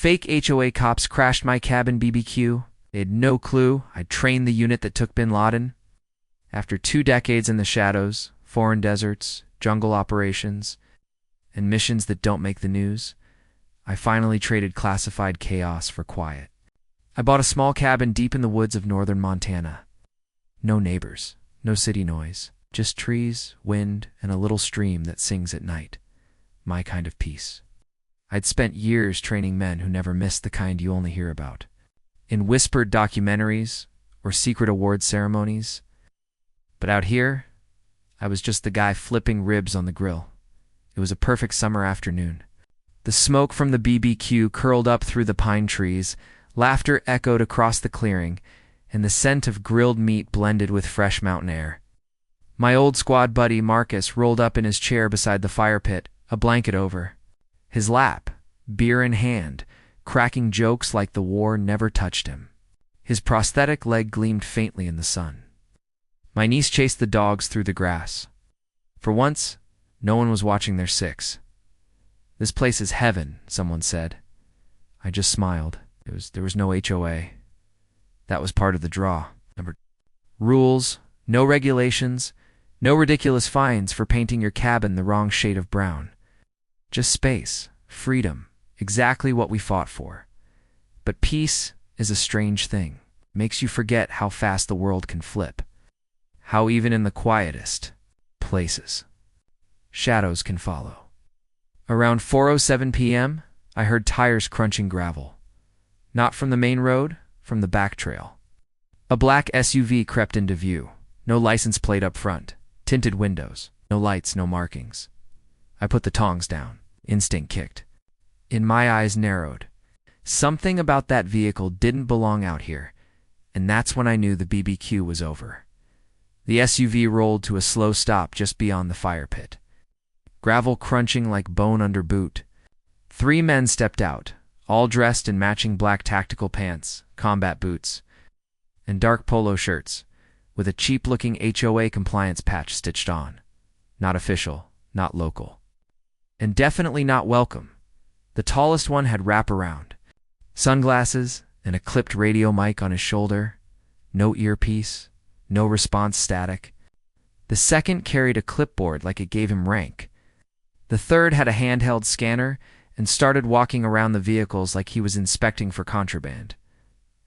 Fake HOA cops crashed my cabin BBQ. They had no clue I'd trained the unit that took bin Laden. After 2 decades in the shadows, foreign deserts, jungle operations, and missions that don't make the news, I finally traded classified chaos for quiet. I bought a small cabin deep in the woods of northern Montana. No neighbors, no city noise, just trees, wind, and a little stream that sings at night. My kind of peace. I'd spent years training men who never missed the kind you only hear about in whispered documentaries or secret award ceremonies. But out here, I was just the guy flipping ribs on the grill. It was a perfect summer afternoon. The smoke from the BBQ curled up through the pine trees, laughter echoed across the clearing, and the scent of grilled meat blended with fresh mountain air. My old squad buddy Marcus rolled up in his chair beside the fire pit, a blanket over his lap, beer in hand, cracking jokes like the war never touched him. His prosthetic leg gleamed faintly in the sun. My niece chased the dogs through the grass. For once, no one was watching their six. "This place is heaven," someone said. I just smiled. There was no HOA. That was part of the draw. Rules, no regulations, no ridiculous fines for painting your cabin the wrong shade of brown. Just space, freedom, exactly what we fought for. But peace is a strange thing. Makes you forget how fast the world can flip. How even in the quietest places, shadows can follow. Around 4:07 p.m., I heard tires crunching gravel. Not from the main road, from the back trail. A black SUV crept into view. No license plate up front. Tinted windows. No lights, no markings. I put the tongs down. Instinct kicked. In my eyes narrowed. Something about that vehicle didn't belong out here, and that's when I knew the BBQ was over. The SUV rolled to a slow stop just beyond the fire pit. Gravel crunching like bone under boot. 3 men stepped out, all dressed in matching black tactical pants, combat boots, and dark polo shirts, with a cheap-looking HOA compliance patch stitched on. Not official, not local. And definitely not welcome. The tallest one had wraparound, sunglasses, and a clipped radio mic on his shoulder. No earpiece, no response static. The second carried a clipboard like it gave him rank. The third had a handheld scanner and started walking around the vehicles like he was inspecting for contraband.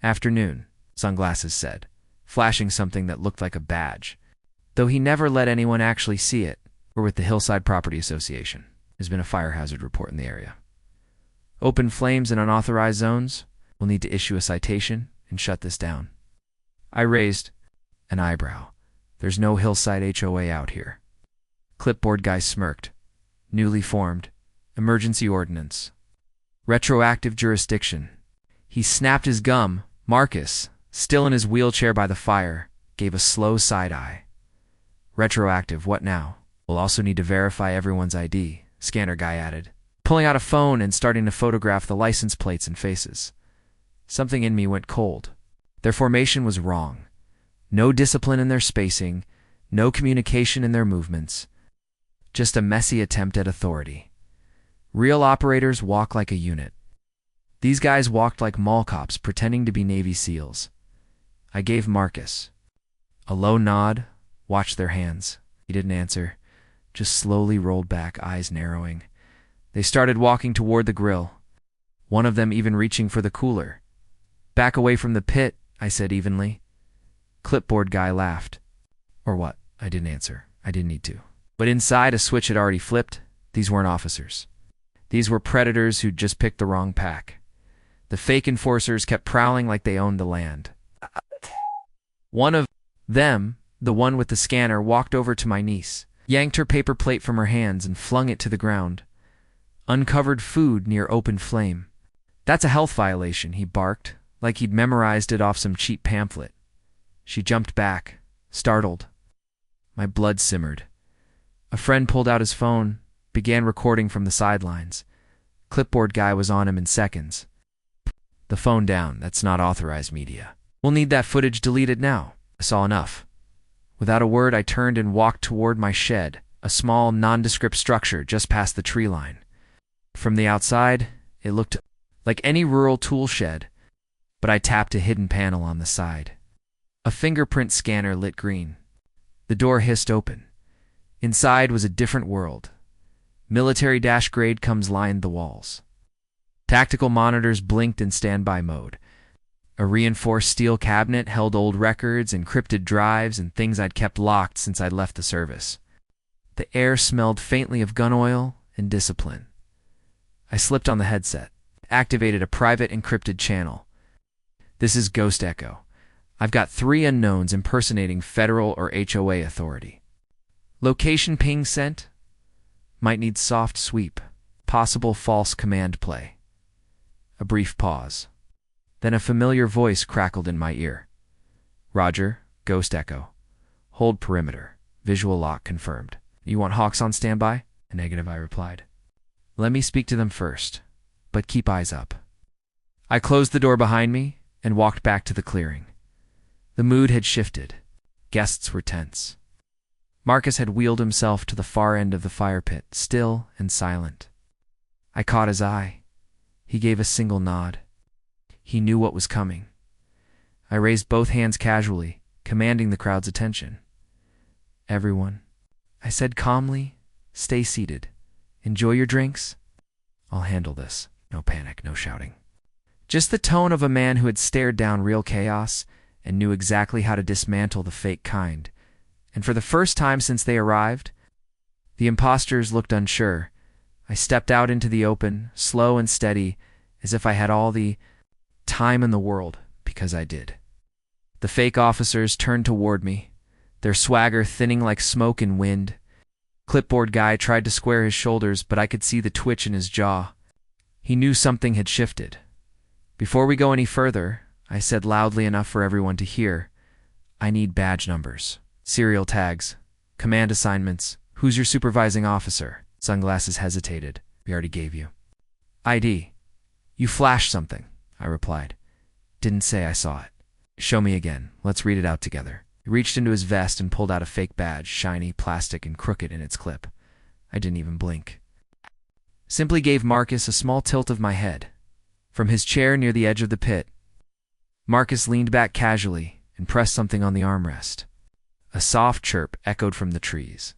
"Afternoon," Sunglasses said, flashing something that looked like a badge, though he never let anyone actually see it. "We're with the Hillside Property Association. There's been a fire hazard report in the area. Open flames in unauthorized zones. We'll need to issue a citation and shut this down." I raised an eyebrow. "There's no Hillside HOA out here." Clipboard guy smirked. "Newly formed. Emergency ordinance. Retroactive jurisdiction." He snapped his gum. Marcus, still in his wheelchair by the fire, gave a slow side-eye. "Retroactive, what now? We'll also need to verify everyone's ID," scanner guy added, pulling out a phone and starting to photograph the license plates and faces. Something in me went cold. Their formation was wrong. No discipline in their spacing, no communication in their movements. Just a messy attempt at authority. Real operators walk like a unit. These guys walked like mall cops pretending to be Navy SEALs. I gave Marcus a low nod, watched their hands. He didn't answer, just slowly rolled back, eyes narrowing. They started walking toward the grill, one of them even reaching for the cooler. "Back away from the pit," I said evenly. Clipboard guy laughed. "Or what?" I didn't answer. I didn't need to. But inside, a switch had already flipped. These weren't officers. These were predators who'd just picked the wrong pack. The fake enforcers kept prowling like they owned the land. One of them, the one with the scanner, walked over to my niece, yanked her paper plate from her hands and flung it to the ground. "Uncovered food near open flame. That's a health violation," he barked, like he'd memorized it off some cheap pamphlet. She jumped back, startled. My blood simmered. A friend pulled out his phone, began recording from the sidelines. Clipboard guy was on him in seconds. "The phone down. That's not authorized media. We'll need that footage deleted now." I saw enough. Without a word, I turned and walked toward my shed, a small, nondescript structure just past the tree line. From the outside, it looked like any rural tool shed, but I tapped a hidden panel on the side. A fingerprint scanner lit green. The door hissed open. Inside was a different world. Military dash grade comes lined the walls. Tactical monitors blinked in standby mode. A reinforced steel cabinet held old records, encrypted drives, and things I'd kept locked since I'd left the service. The air smelled faintly of gun oil and discipline. I slipped on the headset, activated a private encrypted channel. This is Ghost Echo. I've got 3 unknowns impersonating federal or HOA authority. Location ping sent. Might need soft sweep. Possible false command play. A brief pause. Then a familiar voice crackled in my ear. Roger, Ghost Echo. Hold perimeter. Visual lock confirmed. You want Hawks on standby? A negative, I replied. Let me speak to them first, but keep eyes up. I closed the door behind me and walked back to the clearing. The mood had shifted. Guests were tense. Marcus had wheeled himself to the far end of the fire pit, still and silent. I caught his eye. He gave a single nod. He knew what was coming. I raised both hands casually, commanding the crowd's attention. Everyone, I said calmly, stay seated. Enjoy your drinks. I'll handle this. No panic, no shouting. Just the tone of a man who had stared down real chaos and knew exactly how to dismantle the fake kind. And for the first time since they arrived, the imposters looked unsure. I stepped out into the open, slow and steady, as if I had all the time in the world, because I did. The fake officers turned toward me, their swagger thinning like smoke in wind. Clipboard guy tried to square his shoulders, but I could see the twitch in his jaw. He knew something had shifted. Before we go any further, I said loudly enough for everyone to hear, I need badge numbers, serial tags, command assignments. Who's your supervising officer? Sunglasses hesitated. We already gave you. ID. You flashed something, I replied. Didn't say I saw it. Show me again. Let's read it out together. He reached into his vest and pulled out a fake badge, shiny, plastic, and crooked in its clip. I didn't even blink. Simply gave Marcus a small tilt of my head. From his chair near the edge of the pit, Marcus leaned back casually and pressed something on the armrest. A soft chirp echoed from the trees.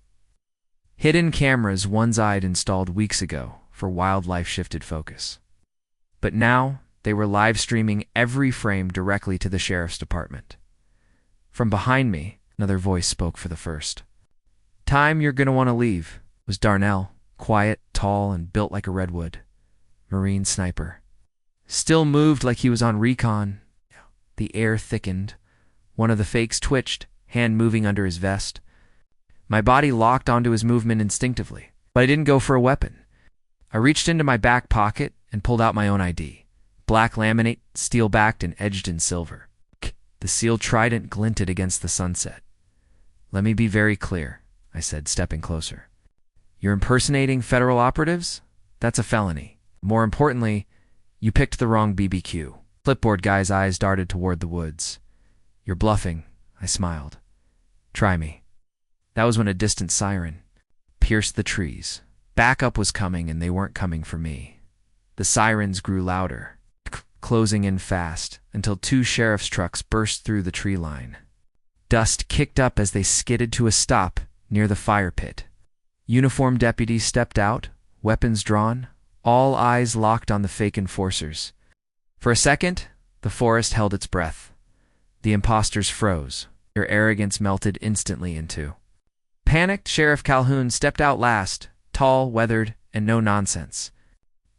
Hidden cameras one-eyed installed weeks ago for wildlife shifted focus. But now they were live streaming every frame directly to the sheriff's department. From behind me, another voice spoke for the first. Time you're gonna want to leave, was Darnell, quiet, tall, and built like a redwood. Marine sniper. Still moved like he was on recon. The air thickened. One of the fakes twitched, hand moving under his vest. My body locked onto his movement instinctively, but I didn't go for a weapon. I reached into my back pocket and pulled out my own ID. Black laminate, steel-backed and edged in silver. The sealed trident glinted against the sunset. Let me be very clear, I said, stepping closer. You're impersonating federal operatives? That's a felony. More importantly, you picked the wrong BBQ. Clipboard guy's eyes darted toward the woods. You're bluffing, I smiled. Try me. That was when a distant siren pierced the trees. Backup was coming, and they weren't coming for me. The sirens grew louder, closing in fast, until 2 sheriff's trucks burst through the tree line. Dust kicked up as they skidded to a stop near the fire pit. Uniformed deputies stepped out, weapons drawn, all eyes locked on the fake enforcers. For a second, the forest held its breath. The imposters froze. Their arrogance melted instantly into. Panicked Sheriff Calhoun stepped out last, tall, weathered, and no nonsense.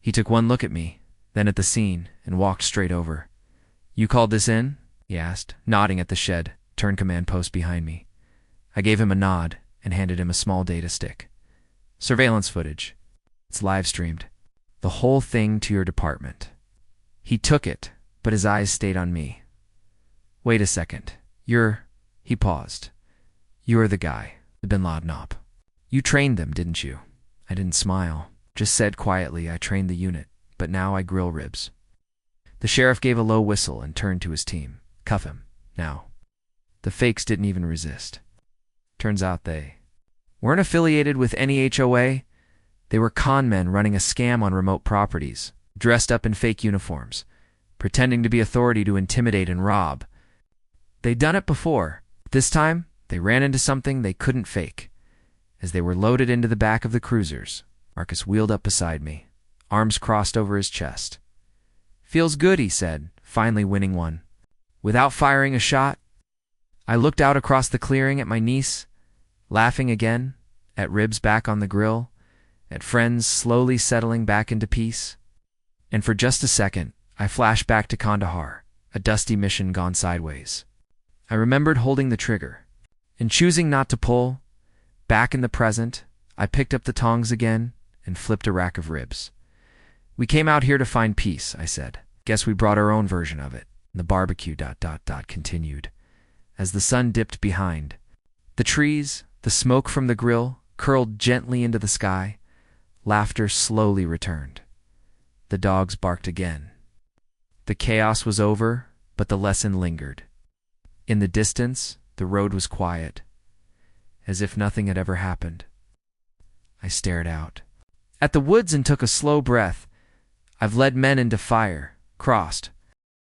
He took one look at me, then at the scene, and walked straight over. You called this in? He asked, nodding at the shed, turn command post behind me. I gave him a nod and handed him a small data stick. Surveillance footage. It's live-streamed. The whole thing to your department. He took it, but his eyes stayed on me. Wait a second. He paused. You're the guy, the Bin Laden op. You trained them, didn't you? I didn't smile. Just said quietly I trained the unit, but now I grill ribs. The sheriff gave a low whistle and turned to his team. Cuff him, now. The fakes didn't even resist. Turns out they weren't affiliated with any HOA. They were con men running a scam on remote properties, dressed up in fake uniforms, pretending to be authority to intimidate and rob. They'd done it before. This time, they ran into something they couldn't fake. As they were loaded into the back of the cruisers, Marcus wheeled up beside me, arms crossed over his chest. "Feels good," he said, finally winning one. Without firing a shot, I looked out across the clearing at my niece, laughing again, at ribs back on the grill, at friends slowly settling back into peace. And for just a second, I flashed back to Kandahar, a dusty mission gone sideways. I remembered holding the trigger, and choosing not to pull. Back in the present, I picked up the tongs again and flipped a rack of ribs. "We came out here to find peace," I said. "Guess we brought our own version of it." The barbecue ... continued. As the sun dipped behind, the trees, the smoke from the grill, curled gently into the sky. Laughter slowly returned. The dogs barked again. The chaos was over, but the lesson lingered. In the distance, the road was quiet, as if nothing had ever happened. I stared out at the woods and took a slow breath. I've led men into fire, crossed,